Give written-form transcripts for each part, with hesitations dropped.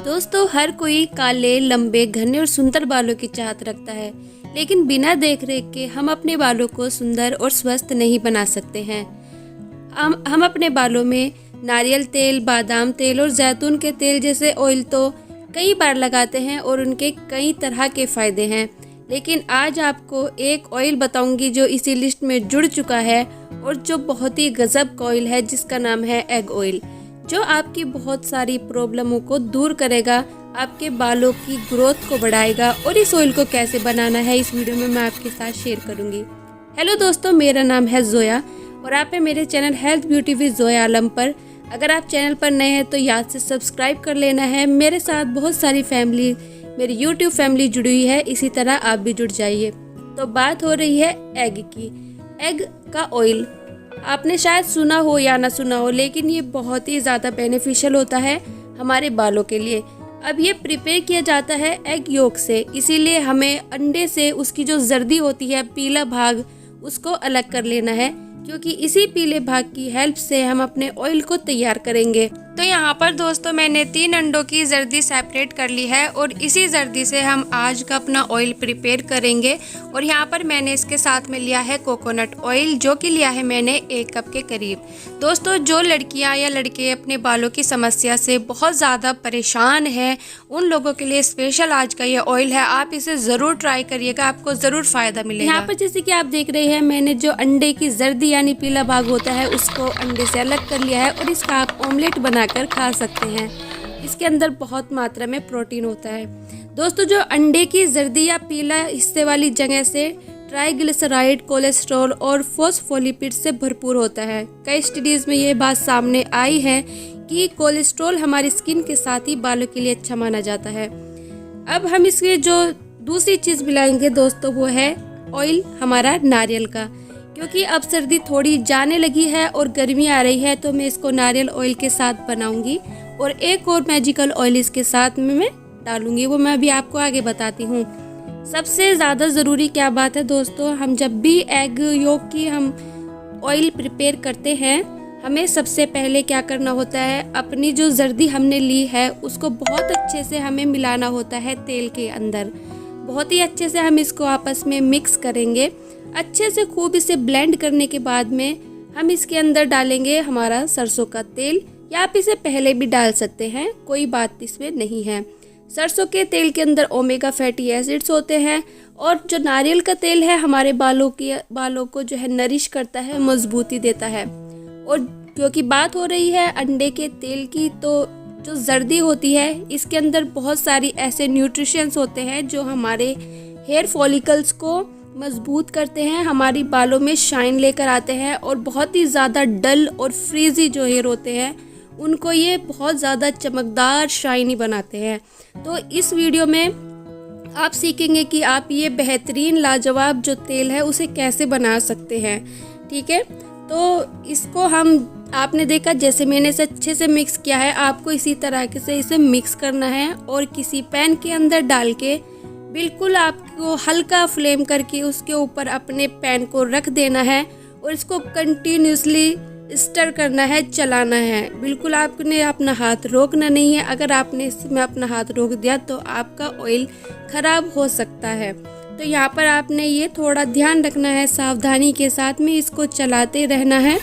दोस्तों, हर कोई काले, लंबे, घने और सुंदर बालों की चाहत रखता है, लेकिन बिना देख रेख के हम अपने बालों को सुंदर और स्वस्थ नहीं बना सकते हैं। हम अपने बालों में नारियल तेल, बादाम तेल और जैतून के तेल जैसे ऑयल तो कई बार लगाते हैं और उनके कई तरह के फ़ायदे हैं। लेकिन आज आपको एक ऑयल बताऊंगी जो इसी लिस्ट में जुड़ चुका है और जो बहुत ही गजब का ऑयल है, जिसका नाम है एग ऑयल, जो आपकी बहुत सारी प्रॉब्लमों को दूर करेगा, आपके बालों की ग्रोथ को बढ़ाएगा। और इस ऑयल को कैसे बनाना है इस वीडियो में मैं आपके साथ शेयर करूंगी। हेलो दोस्तों, मेरा नाम है जोया और आप है मेरे channel health beauty with Zoya Alam पर। अगर आप चैनल पर नए हैं तो याद से सब्सक्राइब कर लेना है। मेरे साथ बहुत सारी फैमिली, मेरी यूट्यूब फैमिली जुड़ी हुई है, इसी तरह आप भी जुड़ जाइए। तो बात हो रही है एग की। एग का ऑयल आपने शायद सुना हो या ना सुना हो, लेकिन ये बहुत ही ज़्यादा बेनिफिशियल होता है हमारे बालों के लिए। अब ये प्रिपेयर किया जाता है एग योक से, इसीलिए हमें अंडे से उसकी जो जर्दी होती है, पीला भाग, उसको अलग कर लेना है, क्योंकि इसी पीले भाग की हेल्प से हम अपने ऑयल को तैयार करेंगे। तो यहाँ पर दोस्तों मैंने 3 अंडों की जर्दी सेपरेट कर ली है और इसी जर्दी से हम आज का अपना ऑयल प्रिपेयर करेंगे। और यहाँ पर मैंने इसके साथ में लिया है कोकोनट ऑयल, जो कि लिया है मैंने 1 कप के करीब। दोस्तों, जो लड़कियाँ या लड़के अपने बालों की समस्या से बहुत ज़्यादा परेशान हैं, उन लोगों के लिए स्पेशल आज का ये ऑयल है। आप इसे ज़रूर ट्राई करिएगा, आपको ज़रूर फ़ायदा मिलेगा। यहाँ पर जैसे कि आप देख रहे हैं, मैंने जो अंडे की जर्दी यानी पीला भाग होता है उसको अंडे से अलग कर लिया है और इसका आप ऑमलेट बनाकर खा सकते हैं। इसके अंदर बहुत मात्रा में प्रोटीन होता है। दोस्तों, जो अंडे की जर्दी या पीला हिस्से वाली जगह से ट्राइग्लिसराइड, कोलेस्ट्रॉल और फॉस्फोलिपिड से भरपूर होता है। कई स्टडीज में ये बात सामने आई है कि कोलेस्ट्रॉल हमारी स्किन के साथ ही बालों के लिए अच्छा माना जाता है। अब हम इसके जो दूसरी चीज़ मिलाएंगे दोस्तों, वो है ऑयल हमारा नारियल का। क्योंकि अब सर्दी थोड़ी जाने लगी है और गर्मी आ रही है, तो मैं इसको नारियल ऑयल के साथ बनाऊंगी और एक और मैजिकल ऑयल इसके साथ में मैं डालूंगी, वो मैं अभी आपको आगे बताती हूँ। सबसे ज़्यादा ज़रूरी क्या बात है दोस्तों, हम जब भी एग योक की हम ऑयल प्रिपेयर करते हैं, हमें सबसे पहले क्या करना होता है, अपनी जो जर्दी हमने ली है उसको बहुत अच्छे से हमें मिलाना होता है तेल के अंदर। बहुत ही अच्छे से हम इसको आपस में मिक्स करेंगे। अच्छे से खूब इसे ब्लेंड करने के बाद में हम इसके अंदर डालेंगे हमारा सरसों का तेल, या आप इसे पहले भी डाल सकते हैं, कोई बात इसमें नहीं है। सरसों के तेल के अंदर ओमेगा फैटी एसिड्स होते हैं और जो नारियल का तेल है हमारे बालों को जो है नरिश करता है, मजबूती देता है। और क्योंकि बात हो रही है अंडे के तेल की, तो जो जर्दी होती है इसके अंदर बहुत सारी ऐसे न्यूट्रिशंस होते हैं जो हमारे हेयर फॉलिकल्स को मजबूत करते हैं, हमारी बालों में शाइन लेकर आते हैं और बहुत ही ज़्यादा डल और फ्रीजी जो हेयर होते हैं उनको ये बहुत ज़्यादा चमकदार शाइनी बनाते हैं। तो इस वीडियो में आप सीखेंगे कि आप ये बेहतरीन लाजवाब जो तेल है उसे कैसे बना सकते हैं। ठीक है, तो इसको आपने देखा जैसे मैंने इसे अच्छे से मिक्स किया है, आपको इसी तरह से इसे मिक्स करना है और किसी पैन के अंदर डाल के बिल्कुल आपको हल्का फ्लेम करके उसके ऊपर अपने पैन को रख देना है और इसको कंटिन्यूसली स्टर करना है, चलाना है। बिल्कुल आपने अपना हाथ रोकना नहीं है। अगर आपने इसमें अपना हाथ रोक दिया तो आपका ऑयल खराब हो सकता है। तो यहाँ पर आपने ये थोड़ा ध्यान रखना है, सावधानी के साथ में इसको चलाते रहना है।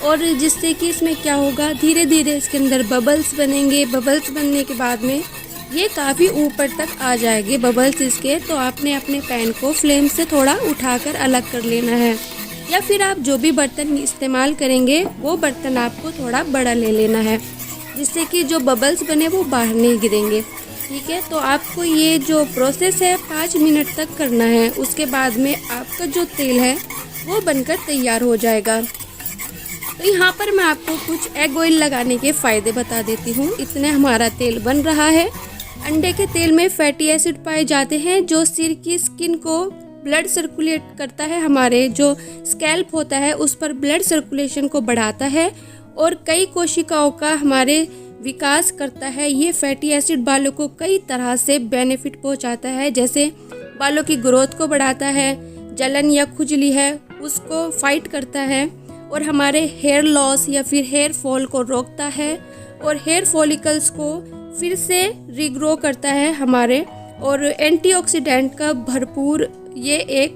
और जिससे कि इसमें क्या होगा, धीरे धीरे इसके अंदर बबल्स बनेंगे। बबल्स बनने के बाद में ये काफ़ी ऊपर तक आ जाएंगे बबल्स इसके, तो आपने अपने पैन को फ्लेम से थोड़ा उठाकर अलग कर लेना है, या फिर आप जो भी बर्तन इस्तेमाल करेंगे वो बर्तन आपको थोड़ा बड़ा ले लेना है, जिससे कि जो बबल्स बने वो बाहर नहीं गिरेंगे। ठीक है, तो आपको ये जो प्रोसेस है 5 मिनट तक करना है। उसके बाद में आपका जो तेल है वो बनकर तैयार हो जाएगा। तो यहाँ पर मैं आपको कुछ एग ऑयल लगाने के फ़ायदे बता देती हूँ। इतने हमारा तेल बन रहा है। अंडे के तेल में फैटी एसिड पाए जाते हैं जो सिर की स्किन को ब्लड सर्कुलेट करता है, हमारे जो स्कैल्प होता है उस पर ब्लड सर्कुलेशन को बढ़ाता है और कई कोशिकाओं का हमारे विकास करता है। ये फैटी एसिड बालों को कई तरह से बेनिफिट पहुंचाता है, जैसे बालों की ग्रोथ को बढ़ाता है, जलन या खुजली है उसको फाइट करता है और हमारे हेयर लॉस या फिर हेयर फॉल को रोकता है और हेयर फॉलिकल्स को फिर से रीग्रो करता है हमारे, और एंटीऑक्सीडेंट का भरपूर ये एक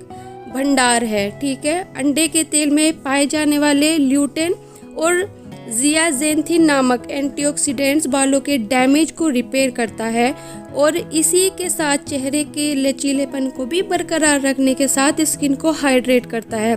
भंडार है। ठीक है, अंडे के तेल में पाए जाने वाले ल्यूटेन और जियाजेंथिन नामक एंटीऑक्सीडेंट्स बालों के डैमेज को रिपेयर करता है, और इसी के साथ चेहरे के लचीलेपन को भी बरकरार रखने के साथ स्किन को हाइड्रेट करता है।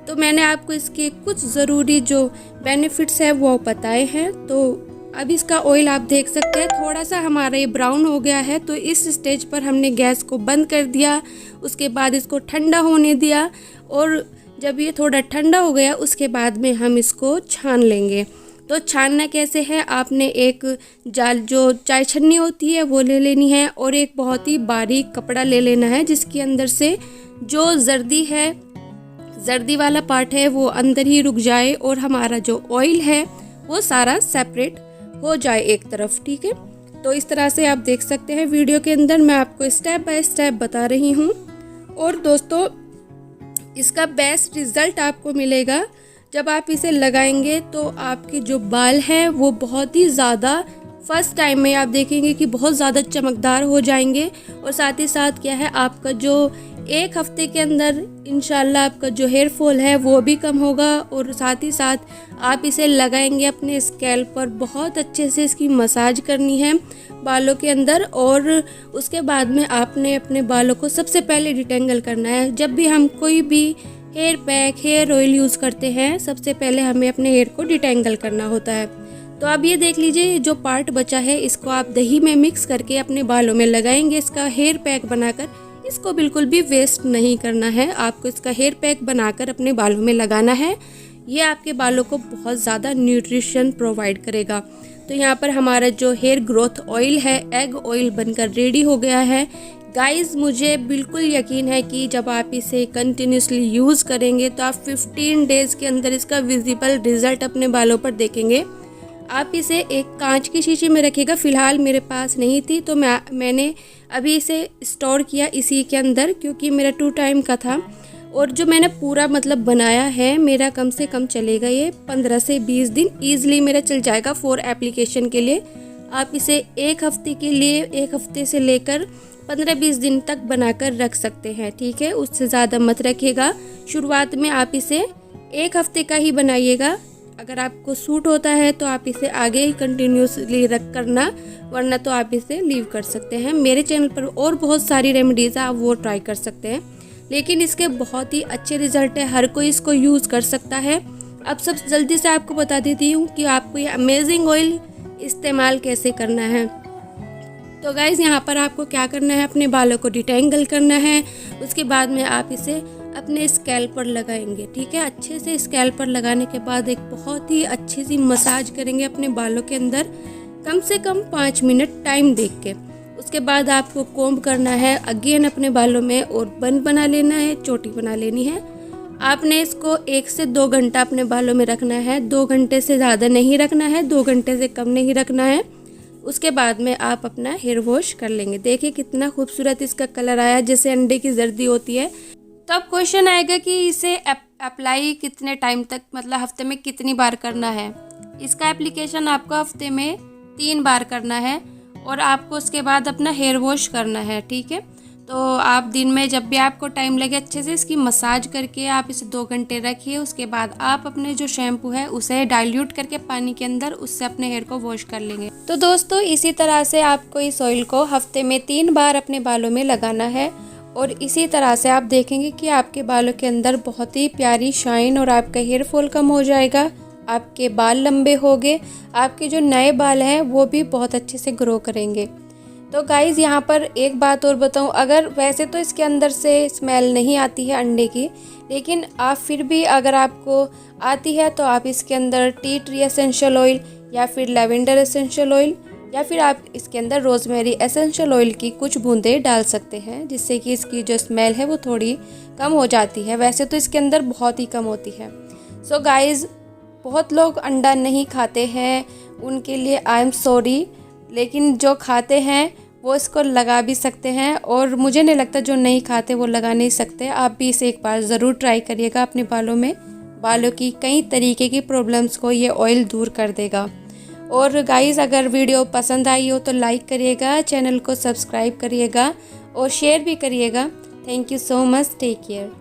तो मैंने आपको इसके कुछ ज़रूरी जो बेनिफिट्स है वो बताए हैं। तो अब इसका ऑयल आप देख सकते हैं थोड़ा सा हमारा ये ब्राउन हो गया है, तो इस स्टेज पर हमने गैस को बंद कर दिया। उसके बाद इसको ठंडा होने दिया, और जब ये थोड़ा ठंडा हो गया उसके बाद में हम इसको छान लेंगे। तो छानना कैसे है, आपने एक जाल जो चाय छन्नी होती है वो ले लेनी है, और एक बहुत ही बारीक कपड़ा ले लेना है जिसके अंदर से जो जर्दी वाला पार्ट है वो अंदर ही रुक जाए, और हमारा जो ऑयल है वो सारा सेपरेट हो जाए एक तरफ। ठीक है, तो इस तरह से आप देख सकते हैं वीडियो के अंदर मैं आपको स्टेप बाय स्टेप बता रही हूँ। और दोस्तों, इसका बेस्ट रिजल्ट आपको मिलेगा जब आप इसे लगाएंगे, तो आपके जो बाल हैं वो बहुत ही ज़्यादा फर्स्ट टाइम में आप देखेंगे कि बहुत ज़्यादा चमकदार हो जाएंगे। और साथ ही साथ क्या है, आपका जो एक हफ्ते के अंदर इंशाल्लाह आपका जो हेयर फॉल है वो भी कम होगा। और साथ ही साथ आप इसे लगाएंगे अपने स्कैल्प पर, बहुत अच्छे से इसकी मसाज करनी है बालों के अंदर। और उसके बाद में आपने अपने बालों को सबसे पहले डिटेंगल करना है। जब भी हम कोई भी hair pack, hair oil use करते हैं, सबसे पहले हमें अपने हेयर को डिटेंगल करना होता है। तो अब ये देख लीजिए, जो पार्ट बचा है इसको आप दही में मिक्स करके अपने बालों में लगाएंगे, इसका हेयर पैक बनाकर। इसको बिल्कुल भी वेस्ट नहीं करना है, आपको इसका हेयर पैक बनाकर अपने बालों में लगाना है। ये आपके बालों को बहुत ज़्यादा न्यूट्रिशन प्रोवाइड करेगा। तो यहाँ पर हमारा जो हेयर ग्रोथ ऑयल है, एग ऑयल बनकर रेडी हो गया है। गाइस, मुझे बिल्कुल यकीन है कि जब आप इसे कंटिन्यूसली यूज़ करेंगे तो आप 15 डेज़ के अंदर इसका विजिबल रिजल्ट अपने बालों पर देखेंगे। आप इसे एक कांच की शीशी में रखिएगा। फ़िलहाल मेरे पास नहीं थी तो मैंने अभी इसे स्टोर किया इसी के अंदर, क्योंकि मेरा 2 टाइम का था। और जो मैंने पूरा मतलब बनाया है, मेरा कम से कम चलेगा ये 15 से 20 दिन ईज़िली मेरा चल जाएगा 4 एप्लीकेशन के लिए। आप इसे एक हफ्ते के लिए, एक हफ्ते से लेकर 15-20 दिन तक बनाकर रख सकते हैं। ठीक है, उससे ज़्यादा मत रखिएगा। शुरुआत में आप इसे एक हफ्ते का ही बनाइएगा। अगर आपको सूट होता है तो आप इसे आगे ही कंटिन्यूसली रख करना, वरना तो आप इसे लीव कर सकते हैं। मेरे चैनल पर और बहुत सारी रेमेडीज़ है, आप वो ट्राई कर सकते हैं, लेकिन इसके बहुत ही अच्छे रिजल्ट है, हर कोई इसको यूज़ कर सकता है। अब सब जल्दी से आपको बता देती हूँ कि आपको ये अमेजिंग ऑयल इस्तेमाल कैसे करना है। तो गाइज़, यहाँ पर आपको क्या करना है, अपने बालों को डिटेंगल करना है। उसके बाद में आप इसे अपने स्कैल्प पर लगाएंगे। ठीक है, अच्छे से स्कैल्प पर लगाने के बाद एक बहुत ही अच्छी सी मसाज करेंगे अपने बालों के अंदर, कम से कम 5 मिनट टाइम देख के। उसके बाद आपको कोम्ब करना है अगेन अपने बालों में, और बन बना लेना है, चोटी बना लेनी है। आपने इसको 1 से 2 घंटा अपने बालों में रखना है। 2 घंटे से ज़्यादा नहीं रखना है, 2 घंटे से कम नहीं रखना है। उसके बाद में आप अपना हेयर वॉश कर लेंगे। देखिए कितना खूबसूरत इसका कलर आया, जैसे अंडे की जर्दी होती है। तो अब क्वेश्चन आएगा कि इसे अप्लाई कितने टाइम तक, मतलब हफ्ते में कितनी बार करना है। इसका एप्लीकेशन आपको हफ्ते में 3 बार करना है, और आपको उसके बाद अपना हेयर वॉश करना है। ठीक है, तो आप दिन में जब भी आपको टाइम लगे अच्छे से इसकी मसाज करके आप इसे 2 घंटे रखिए। उसके बाद आप अपने जो शैम्पू है उसे डाइल्यूट करके पानी के अंदर, उससे अपने हेयर को वॉश कर लेंगे। तो दोस्तों, इसी तरह से आपको इस ऑयल को हफ्ते में 3 बार अपने बालों में लगाना है, और इसी तरह से आप देखेंगे कि आपके बालों के अंदर बहुत ही प्यारी शाइन और आपका हेयर फॉल कम हो जाएगा, आपके बाल लंबे होंगे, आपके जो नए बाल हैं वो भी बहुत अच्छे से ग्रो करेंगे। तो गाइज़, यहाँ पर एक बात और बताऊँ, अगर वैसे तो इसके अंदर से स्मेल नहीं आती है अंडे की, लेकिन आप फिर भी अगर आपको आती है तो आप इसके अंदर टी ट्री एसेंशियल ऑयल या फिर लेवेंडर एसेंशियल ऑयल या फिर आप इसके अंदर रोज़मेरी एसेंशियल ऑयल की कुछ बूंदें डाल सकते हैं, जिससे कि इसकी जो स्मेल है वो थोड़ी कम हो जाती है। वैसे तो इसके अंदर बहुत ही कम होती है। सो गाइज़, बहुत लोग अंडा नहीं खाते हैं, उनके लिए आई एम सॉरी, लेकिन जो खाते हैं वो इसको लगा भी सकते हैं, और मुझे नहीं लगता जो नहीं खाते वो लगा नहीं सकते। आप भी इसे एक बार ज़रूर ट्राई करिएगा अपने बालों में। बालों की कई तरीके की प्रॉब्लम्स को ये ऑयल दूर कर देगा। और गाइस अगर वीडियो पसंद आई हो तो लाइक करिएगा, चैनल को सब्सक्राइब करिएगा और शेयर भी करिएगा। Thank you so much, take care.